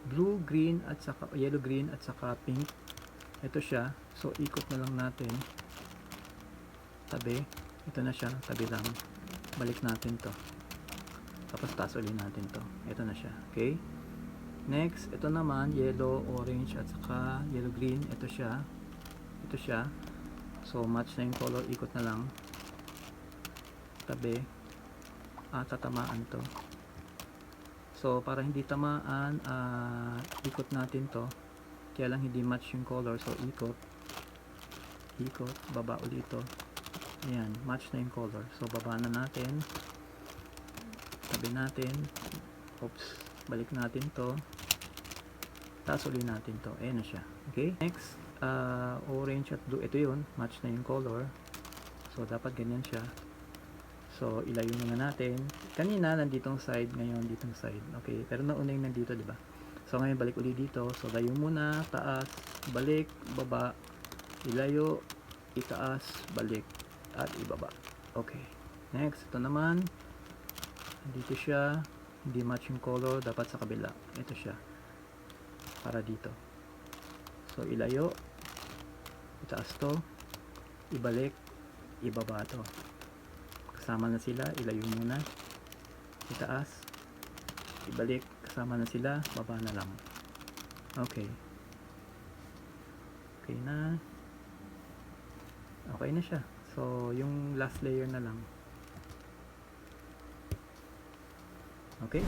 blue, green, at saka yellow, green, at saka pink. Ito siya. So, ikot na lang natin. Tabi. Ito na siya. Tabi lang. Balik natin to. Tapos taas ulit natin to. Ito na siya. Okay? Next, ito naman, yellow, orange, at saka yellow, green. Ito siya. Ito siya. So, match na yung color. Ikot na lang. Tabi. Tatamaan to. So, para hindi tamaan, ikot natin to. Kaya lang hindi match yung color. So, ikot. Ikot. Baba ulit ito. Ayan. Match na yung color. So, baba na natin. Tabi natin. Oops. Balik natin to. Taas ulit natin to. Ayan na siya. Okay? Next, orange at blue. Ito yun. Match na yung color. So, dapat ganyan siya. So, ilayo muna natin. Kanina, nanditong side. Ngayon, ditong side. Okay? Pero nauna yung nandito, diba? So, ngayon, balik ulit dito. So, layo muna. Taas. Balik. Baba. Ilayo. Itaas. Balik. At ibaba. Okay. Next, ito naman. Dito siya. Hindi match yung color. Dapat sa kabila. Ito siya. Para dito. So, ilayo. Itaas to. Ibalik. Ibaba to. Kasama na sila. Ilayo muna. Itaas. Ibalik. Kasama na sila. Baba na lang. Okay. Okay na. Okay na siya. So, yung last layer na lang. Okay?